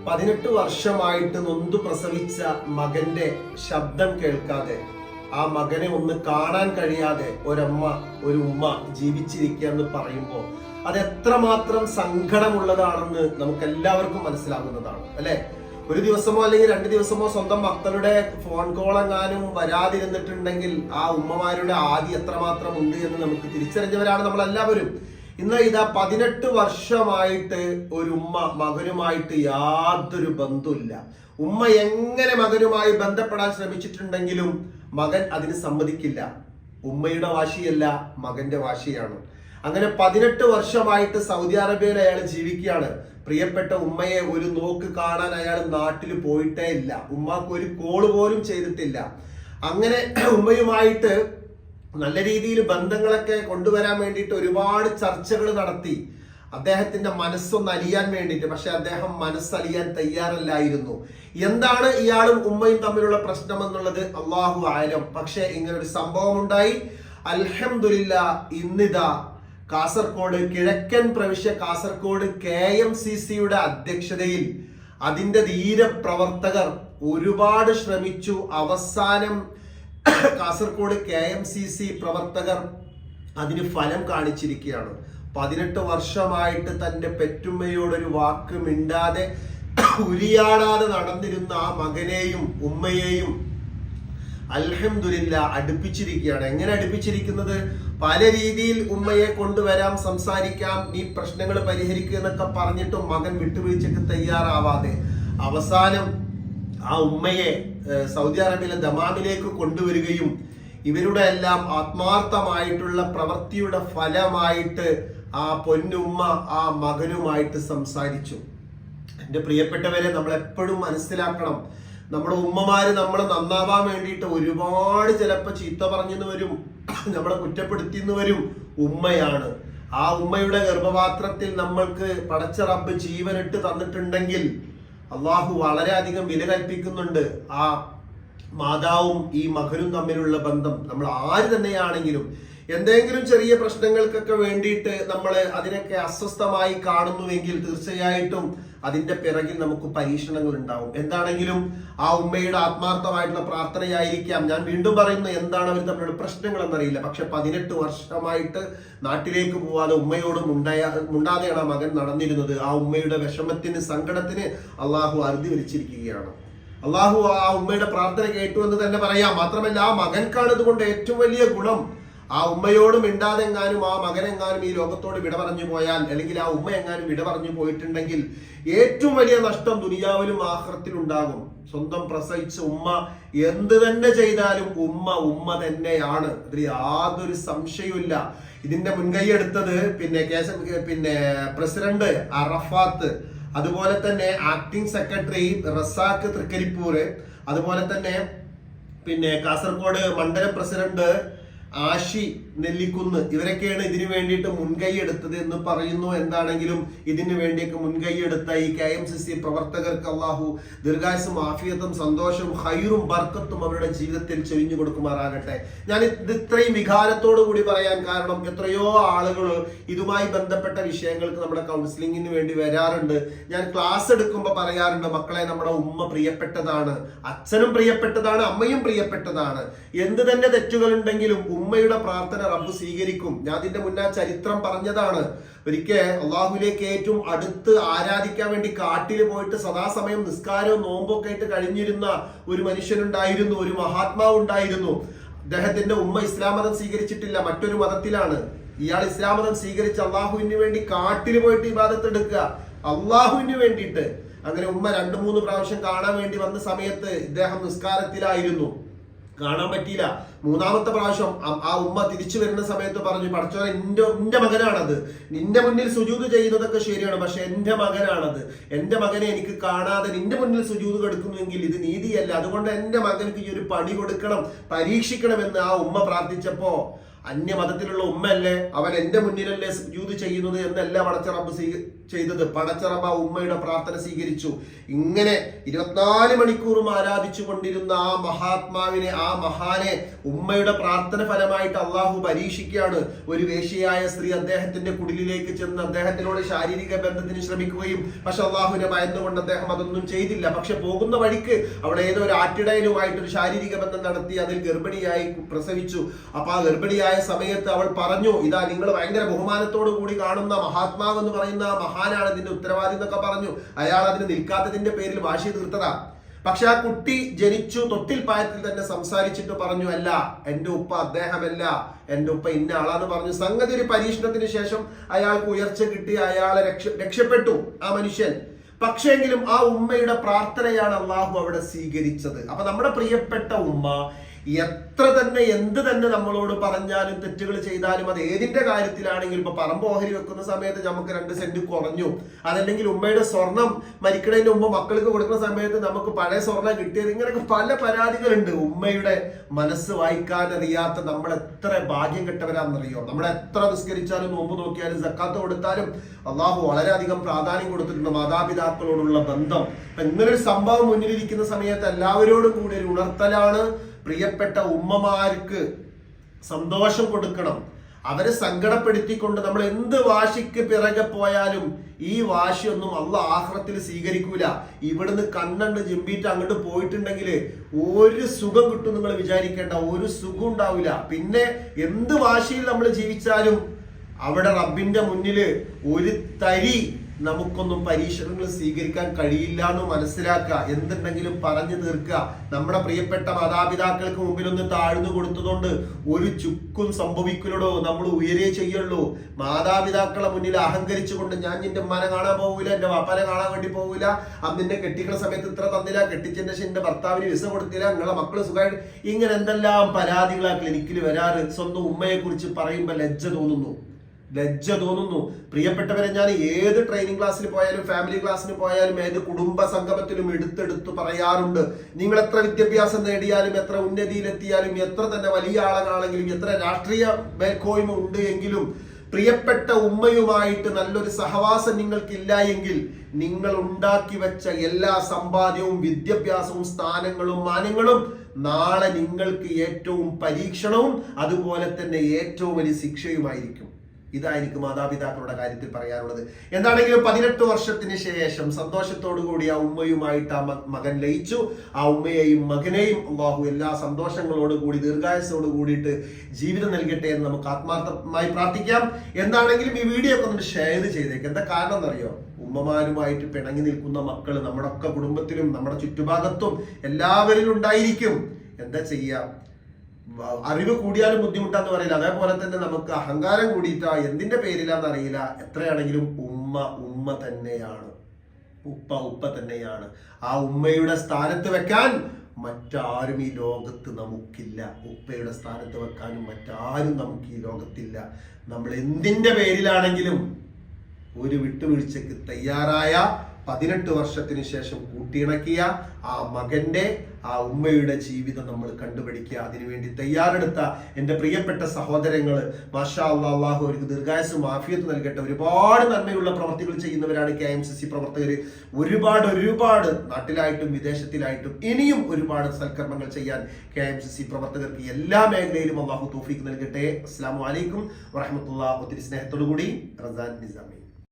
18 വർഷമായിട്ട് നൊന്തു പ്രസവിച്ച മകന്റെ ശബ്ദം കേൾക്കാതെ, ആ മകനെ ഒന്ന് കാണാൻ കഴിയാതെ ഒരു ഉമ്മ ജീവിച്ചിരിക്കുക എന്ന് പറയുമ്പോൾ അത് എത്രമാത്രം സങ്കടമുള്ളതാണെന്ന് നമുക്ക് എല്ലാവർക്കും മനസ്സിലാകുന്നതാണ്, അല്ലെ? ഒരു ദിവസമോ അല്ലെങ്കിൽ 2 ദിവസമോ സ്വന്തം മക്കളുടെ ഫോൺ കോൾ എങ്ങാനും വരാതിരുന്നിട്ടുണ്ടെങ്കിൽ ആ ഉമ്മമാരുടെ ആദി എത്രമാത്രം ഉണ്ട് എന്ന് നമുക്ക് തിരിച്ചറിഞ്ഞവരാണ് നമ്മളെല്ലാവരും. ഇന്ന് ഇതാ 18 വർഷമായിട്ട് ഒരു ഉമ്മ മകനുമായിട്ട് യാതൊരു ബന്ധമില്ല. ഉമ്മ എങ്ങനെ മകനുമായി ബന്ധപ്പെടാൻ ശ്രമിച്ചിട്ടുണ്ടെങ്കിലും മകൻ അതിന് സമ്മതിക്കില്ല. ഉമ്മയുടെ വാശിയല്ല, മകന്റെ വാശിയാണ്. അങ്ങനെ 18 വർഷമായിട്ട് സൗദി അറേബ്യയിൽ അയാൾ ജീവിക്കുകയാണ്. പ്രിയപ്പെട്ട ഉമ്മയെ ഒരു നോക്ക് കാണാൻ അയാൾ നാട്ടിൽ പോയിട്ടേ ഇല്ല. ഉമ്മാക്ക് ഒരു കോള് പോലും ചെയ്തിട്ടില്ല. അങ്ങനെ ഉമ്മയുമായിട്ട് നല്ല രീതിയിൽ ബന്ധങ്ങളൊക്കെ കൊണ്ടുവരാൻ വേണ്ടിയിട്ട് ഒരുപാട് ചർച്ചകൾ നടത്തി, അദ്ദേഹത്തിന്റെ മനസ്സൊന്ന് അലിയാൻ വേണ്ടിയിട്ട്. പക്ഷെ അദ്ദേഹം മനസ്സലിയാൻ തയ്യാറല്ലായിരുന്നു. എന്താണ് ഇയാളും ഉമ്മയും തമ്മിലുള്ള പ്രശ്നം എന്നുള്ളത് അള്ളാഹു ആലം. പക്ഷെ ഇങ്ങനൊരു സംഭവം ഉണ്ടായി. അൽഹംദുലില്ലാ, ഇന്നിതാ കാസർഗോഡ്, കിഴക്കൻ പ്രവിശ്യ കാസർഗോഡ് KMCCയുടെ അധ്യക്ഷതയിൽ അതിന്റെ ധീരപ്രവർത്തകർ ഒരുപാട് ശ്രമിച്ചു. അവസാനം കാസർഗോഡ് KMCC പ്രവർത്തകർ അതിന് ഫലം കാണിച്ചിരിക്കുകയാണ്. 18 വർഷമായിട്ട് തന്റെ പെറ്റുമ്മയോടൊരു വാക്ക് മിണ്ടാതെ ഉരിയാടാതെ നടന്നിരുന്ന ആ മകനെയും ഉമ്മയെയും അൽഹംദുലില്ലാ അടുപ്പിച്ചിരിക്കുകയാണ്. എങ്ങനെ അടുപ്പിച്ചിരിക്കുന്നത്? പല രീതിയിൽ ഉമ്മയെ കൊണ്ടുവരാം, സംസാരിക്കാം, ഈ പ്രശ്നങ്ങൾ പരിഹരിക്കുക എന്നൊക്കെ പറഞ്ഞിട്ടും മകൻ വിട്ടുവീഴ്ചക്ക് തയ്യാറാവാതെ അവസാനം ആ ഉമ്മയെ സൗദി അറേബ്യയിലെ ദമാമിലേക്ക് കൊണ്ടുവരികയും ഇവരുടെ എല്ലാം ആത്മാർത്ഥമായിട്ടുള്ള പ്രവൃത്തിയുടെ ഫലമായിട്ട് ആ പൊന്നുമ്മ ആ മകനുമായിട്ട് സംസാരിച്ചു. എൻ്റെ പ്രിയപ്പെട്ടവരെ, നമ്മൾ എപ്പോഴും മനസ്സിലാക്കണം, നമ്മുടെ ഉമ്മമാര് നമ്മളെ നന്നാവാൻ വേണ്ടിയിട്ട് ഒരുപാട് ചിലപ്പോൾ ചീത്ത പറഞ്ഞെന്ന് വരും, നമ്മളെ കുറ്റപ്പെടുത്തിയെന്ന് വരും. ഉമ്മയാണ്. ആ ഉമ്മയുടെ ഗർഭപാത്രത്തിൽ നമ്മൾക്ക് പടച്ച റബ്ബ് ജീവനിട്ട് തന്നിട്ടുണ്ടെങ്കിൽ അള്ളാഹു വളരെയധികം വില കൽപ്പിക്കുന്നുണ്ട്. ആ മാതാവും ഈ മകനും തമ്മിലുള്ള ബന്ധം നമ്മൾ ആര് തന്നെയാണെങ്കിലും എന്തെങ്കിലും ചെറിയ പ്രശ്നങ്ങൾക്കൊക്കെ വേണ്ടിയിട്ട് നമ്മൾ അതിനൊക്കെ അസ്വസ്ഥമായി കാണുന്നുവെങ്കിൽ തീർച്ചയായിട്ടും അതിന്റെ പിറകിൽ നമുക്ക് പരീക്ഷണങ്ങൾ ഉണ്ടാവും. എന്താണെങ്കിലും ആ ഉമ്മയുടെ ആത്മാർത്ഥമായിട്ടുള്ള പ്രാർത്ഥനയായിരിക്കാം. ഞാൻ വീണ്ടും പറയുന്നു, എന്താണ് അവർ തമ്മിലുള്ള പ്രശ്നങ്ങൾ എന്നറിയില്ല. പക്ഷെ 18 വർഷമായിട്ട് നാട്ടിലേക്ക് പോവാതെ ഉമ്മയോട് മുണ്ടാതെയാണ് ആ മകൻ നടന്നിരുന്നത്. ആ ഉമ്മയുടെ വിഷമത്തിന്, സങ്കടത്തിന് അള്ളാഹു അറുതി വരിച്ചിരിക്കുകയാണ്. അള്ളാഹു ആ ഉമ്മയുടെ പ്രാർത്ഥന കേട്ടു എന്ന് തന്നെ പറയാം. മാത്രമല്ല, ആ മകൻക്കാണ് ഇതുകൊണ്ട് ഏറ്റവും വലിയ ഗുണം. ആ ഉമ്മയോട് മിണ്ടാതെങ്ങാനും ആ മകനെങ്ങാനും ഈ ലോകത്തോട് വിട പറഞ്ഞു പോയാൽ, അല്ലെങ്കിൽ ആ ഉമ്മ എങ്ങാനും വിട പറഞ്ഞു പോയിട്ടുണ്ടെങ്കിൽ ഏറ്റവും വലിയ നഷ്ടം ദുനിയാവിലും ആഖിറത്തിലും ഉണ്ടാകും. സ്വന്തം പ്രസവിച്ച ഉമ്മ എന്ത് തന്നെ ചെയ്താലും ഉമ്മ തന്നെയാണ്. അതിൽ യാതൊരു സംശയവുമില്ല. ഇതിന്റെ മുൻകൈയെടുത്തത് പിന്നെ പ്രസിഡന്റ് അറഫാത്ത്, അതുപോലെ തന്നെ ആക്ടിംഗ് സെക്രട്ടറി റസാഖ് തൃക്കരിപ്പൂർ, അതുപോലെ തന്നെ കാസർഗോഡ് മണ്ഡലം പ്രസിഡന്റ് ആഷി നെല്ലിക്കുന്ന്, ഇവരൊക്കെയാണ് ഇതിനു വേണ്ടിയിട്ട് മുൻകൈ എടുത്തത് എന്ന് പറയുന്നു. എന്താണെങ്കിലും ഇതിനു വേണ്ടിയൊക്കെ മുൻകൈ എടുത്ത ഈ KMCC പ്രവർത്തകർക്ക് അള്ളാഹു ദീർഘായുസ്സും ആഫിയത്തും സന്തോഷവും ഹൈറും ബർക്കത്തും അവരുടെ ജീവിതത്തിൽ ചൊരിഞ്ഞു കൊടുക്കുമാറാകട്ടെ. ഞാൻ ഇത് ഇത്രയും വികാരത്തോടു കൂടി പറയാൻ കാരണം, എത്രയോ ആളുകൾ ഇതുമായി ബന്ധപ്പെട്ട വിഷയങ്ങൾക്ക് നമ്മുടെ കൗൺസിലിങ്ങിന് വേണ്ടി വരാറുണ്ട്. ഞാൻ ക്ലാസ് എടുക്കുമ്പോൾ പറയാറുണ്ട്, മക്കളെ, നമ്മുടെ ഉമ്മ പ്രിയപ്പെട്ടതാണ്, അച്ഛനും പ്രിയപ്പെട്ടതാണ്, അമ്മയും പ്രിയപ്പെട്ടതാണ്. എന്ത് തന്നെ തെറ്റുകൾ ഉണ്ടെങ്കിലും ഉമ്മയുടെ പ്രാർത്ഥന റബ്ബ് സ്വീകരിക്കും. ഞാൻ അതിന്റെ മുന്നേ ചരിത്രം പറഞ്ഞതാണ്. ഒരിക്കൽ അള്ളാഹുവിലേക്ക് ഏറ്റവും അടുത്ത് ആരാധിക്കാൻ വേണ്ടി കാട്ടിൽ പോയിട്ട് സദാസമയം നിസ്കാരവും നോമ്പൊക്കെ ആയിട്ട് കഴിഞ്ഞിരുന്ന ഒരു മനുഷ്യനുണ്ടായിരുന്നു, ഒരു മഹാത്മാവ് ഉണ്ടായിരുന്നു. അദ്ദേഹത്തിന്റെ ഉമ്മ ഇസ്ലാം മതം സ്വീകരിച്ചിട്ടില്ല, മറ്റൊരു മതത്തിലാണ്. ഇയാൾ ഇസ്ലാം മതം സ്വീകരിച്ച് അള്ളാഹുവിന് വേണ്ടി കാട്ടിൽ പോയിട്ട് ഇബാദത്ത് എടുക്കുക, അള്ളാഹുവിന് വേണ്ടിയിട്ട്. അങ്ങനെ ഉമ്മ 2-3 പ്രാവശ്യം കാണാൻ വേണ്ടി വന്ന സമയത്ത് ഇദ്ദേഹം നിസ്കാരത്തിലായിരുന്നു, കാണാൻ പറ്റിയില്ല. 3-ാമത്തെ പ്രാവശ്യം ആ ഉമ്മ തിരിച്ചു വരുന്ന സമയത്ത് പറഞ്ഞു, പടച്ചോനെ, എന്റെ മകനാണത്, നിന്റെ മുന്നിൽ സുജൂദ് ചെയ്യുന്നതൊക്കെ ശരിയാണ്, പക്ഷെ എന്റെ മകനാണത്, എന്റെ മകനെ എനിക്ക് കാണാതെ നിന്റെ മുന്നിൽ സുജൂദ് കൊടുക്കുന്നുവെങ്കിൽ ഇത് നീതിയല്ല, അതുകൊണ്ട് എന്റെ മകൾക്ക് ഈ ഒരു പണി കൊടുക്കണം, പരീക്ഷിക്കണമെന്ന് ആ ഉമ്മ പ്രാർത്ഥിച്ചപ്പോ അന്യമതത്തിലുള്ള ഉമ്മയല്ലേ, അവൻ എന്റെ മുന്നിലല്ലേ സുജൂദ് ചെയ്യുന്നത് എന്നല്ല പടച്ച റബ്ബ് ചെയ്തത്. പടച്ച റബ്ബ് ആ ഉമ്മയുടെ പ്രാർത്ഥന സ്വീകരിച്ചു. ഇങ്ങനെ 24 മണിക്കൂറും ആരാധിച്ചു കൊണ്ടിരുന്ന ആ മഹാത്മാവിനെ, ആ മഹാനെ ഉമ്മയുടെ പ്രാർത്ഥന ഫലമായിട്ട് അള്ളാഹു പരീക്ഷിക്കുകയാണ്. ഒരു വേശ്യയായ സ്ത്രീ അദ്ദേഹത്തിന്റെ കുടിലിലേക്ക് ചെന്ന് അദ്ദേഹത്തിനോട് ശാരീരിക ബന്ധത്തിന് ശ്രമിക്കുകയും പക്ഷെ അള്ളാഹുവിനെ ഭയന്നുകൊണ്ട് അദ്ദേഹം അതൊന്നും ചെയ്തില്ല. പക്ഷെ പോകുന്ന വഴിക്ക് അവിടെ ഏതോ ഒരു ആട്ടിടയനുമായിട്ട് ഒരു ശാരീരിക ബന്ധം നടത്തി അതിൽ ഗർഭിണിയായി പ്രസവിച്ചു. അപ്പൊ ആ ഗർഭിണിയായ സമയത്ത് അവൾ പറഞ്ഞു, ഇതാ നിങ്ങൾ ഭയങ്കര ബഹുമാനത്തോടു കൂടി കാണുന്ന മഹാത്മാവ് എന്ന് പറയുന്ന മഹാനാണ് ഇതിന്റെ ഉത്തരവാദി എന്നൊക്കെ പറഞ്ഞു. അയാൾ അതിന് നിൽക്കാത്തതിന്റെ പേരിൽ വാശി തീർത്തതാ. പക്ഷെ ആ കുട്ടി ജനിച്ചു തൊട്ടിൽ പായത്തിൽ തന്നെ സംസാരിച്ചിട്ട് പറഞ്ഞു, അല്ല എന്റെ ഉപ്പ അദ്ദേഹമല്ല, എന്റെ ഉപ്പ ഇന്ന ആളാന്ന് പറഞ്ഞു. സംഗതി ഒരു പരീക്ഷണത്തിന് ശേഷം അയാൾക്ക് ഉയർച്ച കിട്ടി, അയാളെ രക്ഷപ്പെട്ടു ആ മനുഷ്യൻ. പക്ഷെങ്കിലും ആ ഉമ്മയുടെ പ്രാർത്ഥനയാണ് അള്ളാഹു അവിടെ സ്വീകരിച്ചത്. അപ്പൊ നമ്മുടെ പ്രിയപ്പെട്ട ഉമ്മ എത്ര തന്നെ എന്ത് തന്നെ നമ്മളോട് പറഞ്ഞാലും തെറ്റുകൾ ചെയ്താലും അത് ഏതിന്റെ കാര്യത്തിലാണെങ്കിലും, ഇപ്പൊ പറമ്പ് ഓഹരി വെക്കുന്ന സമയത്ത് നമുക്ക് 2 സെന്റ് കുറഞ്ഞു, അതല്ലെങ്കിൽ ഉമ്മയുടെ സ്വർണം മരിക്കണതിന് മുമ്പ് മക്കൾക്ക് കൊടുക്കുന്ന സമയത്ത് നമുക്ക് പഴയ സ്വർണം കിട്ടിയത്, ഇങ്ങനെയൊക്കെ പല പരാതികളുണ്ട്. ഉമ്മയുടെ മനസ്സ് വായിക്കാനറിയാത്ത നമ്മൾ എത്ര ഭാഗ്യം കെട്ടവരാണെന്നറിയോ? നമ്മൾ എത്ര നിസ്കരിച്ചാലും നോമ്പ് നോക്കിയാലും സക്കാത്ത് കൊടുത്താലും അള്ളാഹു വളരെയധികം പ്രാധാന്യം കൊടുത്തിട്ടുണ്ട് മാതാപിതാക്കളോടുള്ള ബന്ധം. അപ്പൊ ഇങ്ങനൊരു സംഭവം മുന്നിലിരിക്കുന്ന സമയത്ത് എല്ലാവരോടും കൂടി ഒരു ഉണർത്തലാണ്. പ്രിയപ്പെട്ട ഉമ്മമാർക്ക് സന്തോഷം കൊടുക്കണം. അവരെ സങ്കടപ്പെടുത്തിക്കൊണ്ട് നമ്മൾ എന്ത് വാശിക്ക് പിറകെ പോയാലും ഈ വാശിയൊന്നും അള്ളാഹ് ആഖിറത്തിൽ സ്വീകരിക്കൂല. ഇവിടുന്ന് കണ്ണണ്ട് ജിമ്പിട്ട് അങ്ങോട്ട് പോയിട്ടുണ്ടെങ്കിൽ ഒരു സുഖം കിട്ടും നിങ്ങൾ വിചാരിക്കേണ്ട, ഒരു സുഖം ഉണ്ടാവില്ല. പിന്നെ എന്ത് വാശിയിൽ നമ്മൾ ജീവിച്ചാലും അവിടെ റബ്ബിന്റെ മുന്നില് ഒരു തരി നമുക്കൊന്നും പരീക്ഷണങ്ങൾ സ്വീകരിക്കാൻ കഴിയില്ല എന്ന് മനസ്സിലാക്കുക. എന്തുണ്ടെങ്കിലും പറഞ്ഞു തീർക്കുക. നമ്മുടെ പ്രിയപ്പെട്ട മാതാപിതാക്കൾക്ക് മുമ്പിൽ ഒന്ന് താഴ്ന്നു കൊടുത്തതുകൊണ്ട് ഒരു ചുക്കും സംഭവിക്കില്ലടോ, നമ്മൾ ഉയരേ ചെയ്യുള്ളൂ. മാതാപിതാക്കളെ മുന്നിൽ അഹങ്കരിച്ചുകൊണ്ട് ഞാൻ നിന്റെ ഉമ്മാനെ കാണാൻ പോകൂല, എന്റെ വാപ്പാനെ കാണാൻ വേണ്ടി പോകൂല, അന്ന് നിന്നെ കെട്ടിക്കുന്ന സമയത്ത് ഇത്ര തന്നില്ല, കെട്ടിച്ചതിന്റെ ശേഷം എന്റെ ഭർത്താവിന് വിസ കൊടുത്തില്ല, നിങ്ങളെ മക്കള് സുഖമായിട്ട്, ഇങ്ങനെ എന്തെല്ലാം പരാതികളാ ക്ലിനിക്കിൽ വരാറ്. സ്വന്തം ഉമ്മയെ കുറിച്ച് പറയുമ്പോൾ ലജ്ജ തോന്നുന്നു. പ്രിയപ്പെട്ടവരെ, ഞാൻ ഏത് ട്രെയിനിങ് ക്ലാസ്സിൽ പോയാലും ഫാമിലി ക്ലാസ്സിന് പോയാലും ഏത് കുടുംബ സംഗമത്തിലും എടുത്തെടുത്ത് പറയാറുണ്ട്. നിങ്ങൾ എത്ര വിദ്യാഭ്യാസം നേടിയാലും, എത്ര ഉന്നതിയിലെത്തിയാലും, എത്ര തന്നെ വലിയ ആളാണെങ്കിലും, എത്ര രാഷ്ട്രീയ മേൽക്കോയ്മ ഉണ്ട് എങ്കിലും പ്രിയപ്പെട്ട ഉമ്മയുമായിട്ട് നല്ലൊരു സഹവാസം നിങ്ങൾക്കില്ല എങ്കിൽ നിങ്ങൾ ഉണ്ടാക്കി വെച്ച എല്ലാ സമ്പാദ്യവും വിദ്യാഭ്യാസവും സ്ഥാനങ്ങളും മാനങ്ങളും നാളെ നിങ്ങൾക്ക് ഏറ്റവും പരീക്ഷണവും അതുപോലെ തന്നെ ഏറ്റവും വലിയ ശിക്ഷയുമായിരിക്കും. ഇതായിരിക്കും മാതാപിതാക്കളുടെ കാര്യത്തിൽ പറയാനുള്ളത്. എന്താണെങ്കിലും 18 വർഷത്തിന് ശേഷം സന്തോഷത്തോടു കൂടി ആ ഉമ്മയുമായിട്ട് ആ മകൻ ലയിച്ചു. ആ ഉമ്മയെയും മകനെയും അല്ലാഹു എല്ലാ സന്തോഷങ്ങളോട് കൂടി ദീർഘായുസ്സോട് കൂടിയിട്ട് ജീവിതം നൽകട്ടെ എന്ന് നമുക്ക് ആത്മാർത്ഥമായി പ്രാർത്ഥിക്കാം. എന്താണെങ്കിലും ഈ വീഡിയോ ഒക്കെ ഒന്ന് ഷെയർ ചെയ്തേക്ക്. എന്താ കാരണം എന്നറിയോ? ഉമ്മമാരുമായിട്ട് പിണങ്ങി നിൽക്കുന്ന മക്കൾ നമ്മുടെ ഒക്കെ കുടുംബത്തിലും നമ്മുടെ ചുറ്റുഭാഗത്തും എല്ലാവരിലും ഉണ്ടായിരിക്കും. എന്താ ചെയ്യാം? അറിവ് കൂടിയാലും ബുദ്ധിമുട്ടാന്ന് പറയില്ല, അതേപോലെ തന്നെ നമുക്ക് അഹങ്കാരം കൂടിയിട്ടാ എന്തിന്റെ പേരിലാന്ന് അറിയില്ല. എത്രയാണെങ്കിലും ഉമ്മ തന്നെയാണ്, ഉപ്പ തന്നെയാണ്. ആ ഉമ്മയുടെ സ്ഥാനത്ത് വെക്കാൻ മറ്റാരും ഈ ലോകത്ത് നമുക്കില്ല. ഉപ്പയുടെ സ്ഥാനത്ത് വെക്കാനും മറ്റാരും നമുക്ക് ഈ ലോകത്തില്ല. നമ്മൾ എന്തിന്റെ പേരിലാണെങ്കിലും ഒരു വിട്ടുവീഴ്ചക്ക് തയ്യാറായ 18 വർഷത്തിന് ശേഷം കൂട്ടിയിണക്കിയ ആ മകന്റെ ആ ഉമ്മയുടെ ജീവിതം നമ്മൾ കണ്ടുപിടിക്കുക. അതിനുവേണ്ടി തയ്യാറെടുത്ത എൻ്റെ പ്രിയപ്പെട്ട സഹോദരങ്ങൾ, മാഷാ അല്ലാഹ്, അല്ലാഹു അവർക്ക് ദീർഘായുസ്സും ആഫിയത്ത് നൽകട്ടെ. ഒരുപാട് നന്മയുള്ള പ്രവർത്തികൾ ചെയ്യുന്നവരാണ് KMCC പ്രവർത്തകർ. ഒരുപാട് നാട്ടിലായിട്ടും വിദേശത്തിലായിട്ടും ഇനിയും ഒരുപാട് സൽക്കർമ്മങ്ങൾ ചെയ്യാൻ KMCC പ്രവർത്തകർക്ക് എല്ലാ മേഖലയിലും അല്ലാഹു തൗഫീഖ് നൽകട്ടെ. അസ്സലാമു അലൈക്കും വറഹ്മത്തുള്ളാഹി. ഒത്തിരി സ്നേഹത്തോടു കൂടി റസാൻ നിസാമി.